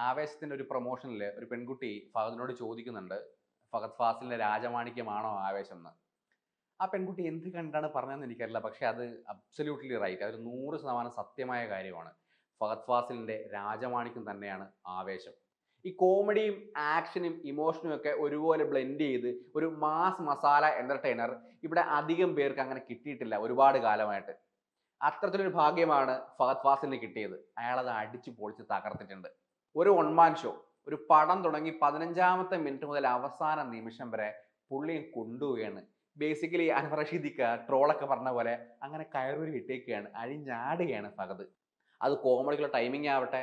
ആവേശത്തിന്റെ ഒരു പ്രൊമോഷനിൽ ഒരു പെൺകുട്ടി ഫഹദിനോട് ചോദിക്കുന്നുണ്ട്, ഫഹദ് ഫാസിലിന്റെ രാജമാണിക്യമാണോ ആവേശം എന്ന്. ആ പെൺകുട്ടി എന്ത് കണ്ടാണ് പറഞ്ഞതെന്ന് എനിക്കറിയില്ല. പക്ഷെ അത് അബ്സല്യൂട്ട്ലി റൈറ്റ്. അതൊരു 100% സത്യമായ കാര്യമാണ്. ഫഹദ് ഫാസിലിന്റെ രാജമാണിക്യം തന്നെയാണ് ആവേശം. ഈ കോമഡിയും ആക്ഷനും ഇമോഷനും ഒക്കെ ഒരുപോലെ ബ്ലെൻഡ് ചെയ്ത് ഒരു മാസ് മസാല എന്റർടൈനർ ഇവിടെ അധികം പേർക്ക് അങ്ങനെ കിട്ടിയിട്ടില്ല ഒരുപാട് കാലമായിട്ട്. അത്തരത്തിലൊരു ഭാഗ്യമാണ് ഫഹദ് ഫാസിലിന് കിട്ടിയത്. അയാൾ അത് അടിച്ചു പൊളിച്ച് തകർത്തിട്ടുണ്ട്. ഒരു വൺ മാൻ ഷോ, ഒരു പടം തുടങ്ങി 15ാമത്തെ മിനിറ്റ് മുതൽ അവസാന നിമിഷം വരെ പുള്ളിയെ കൊണ്ടുപോവുകയാണ്. ബേസിക്കലി അൻവർ റഷീദിക്ക ട്രോളൊക്കെ പറഞ്ഞ പോലെ അങ്ങനെ കയറൂരി ഇട്ടേക്കുകയാണ്, അഴിഞ്ഞാടുകയാണ് ഫഹദ്. അത് കോമഡിക്കുള്ള ടൈമിംഗ് ആവട്ടെ,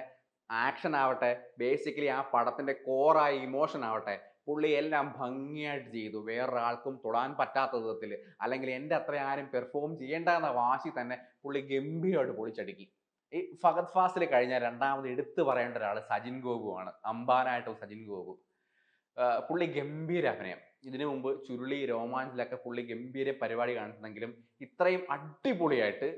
ആക്ഷൻ ആവട്ടെ, ബേസിക്കലി ആ പടത്തിന്റെ കോറായ ഇമോഷൻ ആവട്ടെ, പുള്ളി എല്ലാം ഭംഗിയായിട്ട് ചെയ്തു. വേറൊരാൾക്കും തൊടാൻ പറ്റാത്ത വിധത്തിൽ, അല്ലെങ്കിൽ എൻ്റെ അത്ര ആരും പെർഫോം ചെയ്യേണ്ട എന്ന വാശി തന്നെ പുള്ളി ഗംഭീരമായിട്ട് പൊളിച്ചടുക്കി. ഈ ഫഹദ് ഫാസിൽ കഴിഞ്ഞാൽ രണ്ടാമത് എടുത്തു പറയേണ്ട ഒരാൾ സജിൻ ഗോപു ആണ്. അമ്പാനായിട്ടുള്ള സജിൻ ഗോപു. പുള്ളി ഗംഭീര അഭിനയം. ഇതിനു മുമ്പ് ചുരുളി, രോമാഞ്ചിലൊക്കെ പുള്ളി ഗംഭീര പരിപാടി കാണിച്ചിട്ടുണ്ടെങ്കിലും ഇത്രയും അടിപൊളിയായിട്ട്,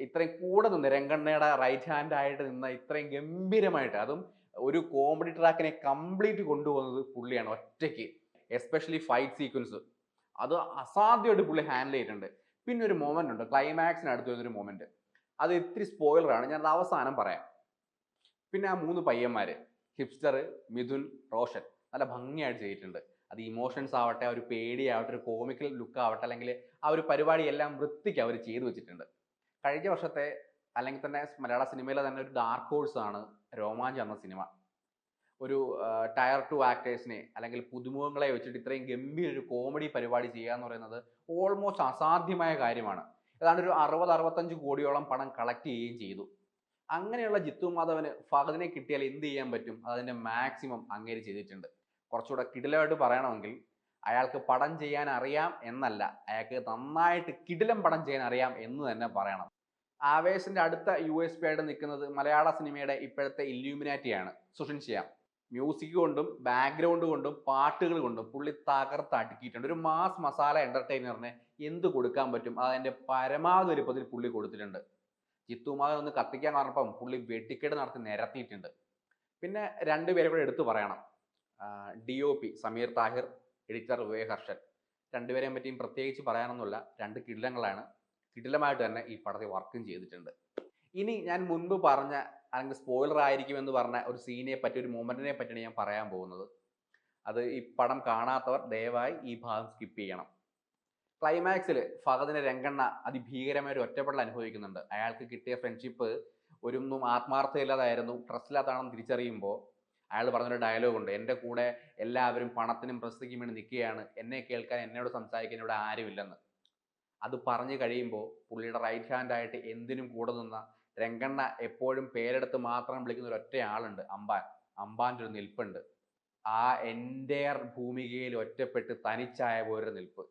ഇത്രയും കൂടെ നിന്ന് രംഗണ്ണയുടെ റൈറ്റ് ഹാൻഡ് ആയിട്ട് നിന്ന ഇത്രയും ഗംഭീരമായിട്ട്, അതും ഒരു കോമഡി ട്രാക്കിനെ കംപ്ലീറ്റ് കൊണ്ടുപോകുന്നത് പുള്ളിയാണ് ഒറ്റയ്ക്ക്. എസ്പെഷ്യലി ഫൈറ്റ് സീക്വൻസ്, അത് അസാധ്യമായിട്ട് പുള്ളി ഹാൻഡിൽ ചെയ്തിട്ടുണ്ട്. പിന്നെ ഒരു മൊമെന്റ് ഉണ്ട്, ക്ലൈമാക്സിന് അടുത്ത് വരുന്നൊരു മൊമെന്റ്. അത് ഇത്തിരി സ്പോയിലറാണ്, ഞാനത് അവസാനം പറയാം. പിന്നെ ആ 3 പയ്യന്മാര്, ഹിപ്സ്റ്റർ, മിഥുൻ, റോഷൻ, നല്ല ഭംഗിയായിട്ട് ചെയ്തിട്ടുണ്ട്. അത് ഇമോഷൻസ് ആവട്ടെ, ഒരു പേടിയാവട്ടെ, ഒരു കോമിക്കൽ ലുക്ക് ആവട്ടെ, അല്ലെങ്കിൽ ആ ഒരു പരിപാടി എല്ലാം വൃത്തിക്ക് അവർ ചെയ്തു വെച്ചിട്ടുണ്ട്. കഴിഞ്ഞ വർഷത്തെ അല്ലെങ്കിൽ തന്നെ മലയാള സിനിമയിലെ തന്നെ ഒരു ഡാർക്ക് ഹോഴ്സ് ആണ് രോമാഞ്ചം എന്ന സിനിമ. ഒരു ടയർ 2 ആക്ടേഴ്സിനെ അല്ലെങ്കിൽ പുതുമുഖങ്ങളെ വെച്ചിട്ട് ഇത്രയും ഗംഭീര ഒരു കോമഡി പരിപാടി ചെയ്യുക എന്ന് പറയുന്നത് ഓൾമോസ്റ്റ് അസാധ്യമായ കാര്യമാണ്. ഏതാണ്ട് ഒരു 60-65 കോടിയോളം പണം കളക്ട് ചെയ്യുകയും ചെയ്തു. അങ്ങനെയുള്ള ജിത്തു മാധവന് ഫഹദിനെ കിട്ടിയാൽ എന്ത് ചെയ്യാൻ പറ്റും? അതിന്റെ മാക്സിമം അങ്ങേര് ചെയ്തിട്ടുണ്ട്. കുറച്ചുകൂടെ കിടിലമായിട്ട് പറയണമെങ്കിൽ അയാൾക്ക് പടം ചെയ്യാൻ അറിയാം എന്നല്ല, അയാൾക്ക് നന്നായിട്ട് കിടിലം പടം ചെയ്യാൻ അറിയാം എന്ന് തന്നെ പറയണം. ആവേശിന്റെ അടുത്ത USP ആയിട്ട് നിൽക്കുന്നത് മലയാള സിനിമയുടെ ഇപ്പോഴത്തെ ഇല്യൂമിനാറ്റിയാണ് സുഷിൻ ശ്യാം. മ്യൂസിക് കൊണ്ടും ബാക്ക്ഗ്രൗണ്ട് കൊണ്ടും പാട്ടുകൾ കൊണ്ടും പുള്ളി തകർത്ത് അടുക്കിയിട്ടുണ്ട്. ഒരു മാസ് മസാല എന്റർടൈനറിനെ എന്ത് കൊടുക്കാൻ പറ്റും അതിന്റെ പരമാവധി വലുപ്പത്തിൽ പുള്ളി കൊടുത്തിട്ടുണ്ട്. ജിത്തുമാധവൻ ഒന്ന് കത്തിക്കാൻ പറഞ്ഞപ്പം പുള്ളി വെട്ടിക്കേട് നടത്തി നിരത്തിയിട്ടുണ്ട്. പിന്നെ രണ്ടുപേരെ കൂടെ എടുത്തു പറയണം. DOP Sameer Thahir, editor Vivek Harshan. രണ്ടുപേരെയും പറ്റിയും പ്രത്യേകിച്ച് പറയാനൊന്നുമില്ല. രണ്ട് കിടിലങ്ങളാണ്. കിടിലമായിട്ട് തന്നെ ഈ പടത്തിൽ വർക്കും ചെയ്തിട്ടുണ്ട്. ഇനി ഞാൻ മുൻപ് പറഞ്ഞ, അല്ലെങ്കിൽ സ്പോയിലർ ആയിരിക്കുമെന്ന് പറഞ്ഞ ഒരു സീനെ പറ്റി, ഒരു മൊമെന്റിനെ പറ്റിയാണ് ഞാൻ പറയാൻ പോകുന്നത്. അത് ഈ പടം കാണാത്തവർ ദയവായി ഈ ഭാഗം സ്കിപ്പ് ചെയ്യണം. ക്ലൈമാക്സിൽ ഫഹദിനെ രംഗണ്ണ അതിഭീകരമായ ഒരു ഒറ്റപ്പെടൽ അനുഭവിക്കുന്നുണ്ട്. അയാൾക്ക് കിട്ടിയ ഫ്രണ്ട്ഷിപ്പ് ഒരൊന്നും ആത്മാർത്ഥമില്ലാതായിരുന്നു, ട്രസ്റ്റ് ഇല്ലാത്തതാണെന്ന് തിരിച്ചറിയുമ്പോൾ അയാൾ പറഞ്ഞൊരു ഡയലോഗ് ഉണ്ട്, എൻ്റെ കൂടെ എല്ലാവരും പണത്തിനും പ്രസിദ്ധിക്കും വേണ്ടി നിൽക്കുകയാണ്, എന്നെ കേൾക്കാൻ, എന്നോട് സംസാരിക്കാൻ ഇവിടെ ആരുമില്ലെന്ന്. അത് പറഞ്ഞു കഴിയുമ്പോൾ പുള്ളിയുടെ റൈറ്റ് ഹാൻഡ് ആയിട്ട് എന്തിനും കൂടെ നിന്ന രംഗണ്ണ എപ്പോഴും പേരെടുത്ത് മാത്രം വിളിക്കുന്ന ഒരു ഒറ്റ ആളുണ്ട്, അമ്പാൻ. അമ്പാൻ്റെ ഒരു നിൽപ്പുണ്ട്. ആ എൻ്റെയർ ഭൂമികയിൽ ഒറ്റപ്പെട്ട് തനിച്ചായ പോലൊരു നിൽപ്പ്.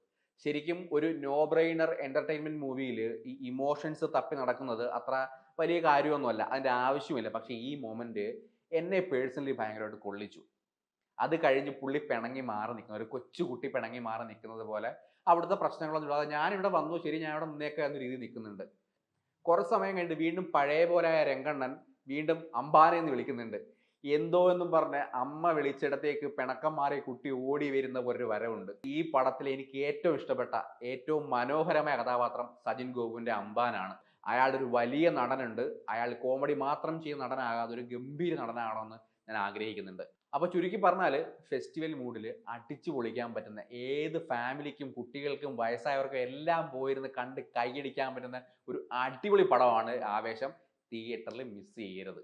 ശരിക്കും ഒരു നോ ബ്രെയിനർ എന്റർടൈൻമെന്റ് മൂവിയിൽ ഈ ഇമോഷൻസ് തപ്പി നടക്കുന്നത് അത്ര വലിയ കാര്യമൊന്നുമല്ല, അതിന്റെ ആവശ്യമില്ല. പക്ഷെ ഈ മൊമെന്റ് എന്നെ പേഴ്സണലി ഭയങ്കരമായിട്ട് കൊള്ളിച്ചു. അത് കഴിഞ്ഞ് പുള്ളി പിണങ്ങി മാറി നിൽക്കുന്നത്, ഒരു കൊച്ചുകുട്ടി പിണങ്ങി മാറി നിൽക്കുന്നത് പോലെ അവിടുത്തെ പ്രശ്നങ്ങളൊന്നും ഇല്ലാതെ ഞാനിവിടെ വന്നു, ശരി ഞാൻ ഇവിടെ നിന്നേക്കാം എന്ന രീതിയിൽ നിൽക്കുന്നുണ്ട്. കുറച്ച് സമയം കഴിഞ്ഞിട്ട് വീണ്ടും പഴയ പോലെയായ രംഗണ്ണൻ വീണ്ടും അമ്പാനെ എന്ന് വിളിക്കുന്നുണ്ട്. എന്തോ എന്നും പറഞ്ഞ് അമ്മ വിളിച്ചിടത്തേക്ക് പിണക്കം മാറിയ കുട്ടി ഓടി വരുന്ന ഒരു വരവുണ്ട്. ഈ പടത്തിൽ എനിക്ക് ഏറ്റവും ഇഷ്ടപ്പെട്ട, ഏറ്റവും മനോഹരമായ കഥാപാത്രം സജിൻ ഗോപുവിന്റെ അമ്പാനാണ്. അയാൾ ഒരു വലിയ നടനുണ്ട്. അയാൾ കോമഡി മാത്രം ചെയ്യുന്ന നടനാകാതെ ഒരു ഗംഭീര നടനാകണമെന്ന് ഞാൻ ആഗ്രഹിക്കുന്നുണ്ട്. അപ്പൊ ചുരുക്കി പറഞ്ഞാൽ ഫെസ്റ്റിവൽ മൂഡിൽ അടിച്ചു പൊളിക്കാൻ പറ്റുന്ന, ഏത് ഫാമിലിക്കും കുട്ടികൾക്കും വയസ്സായവർക്കും എല്ലാം പോയിരുന്ന് കണ്ട് കൈയടിക്കാൻ പറ്റുന്ന ഒരു അടിപൊളി പടമാണ് ആവേശം. തിയേറ്ററിൽ മിസ് ചെയ്യരുത്.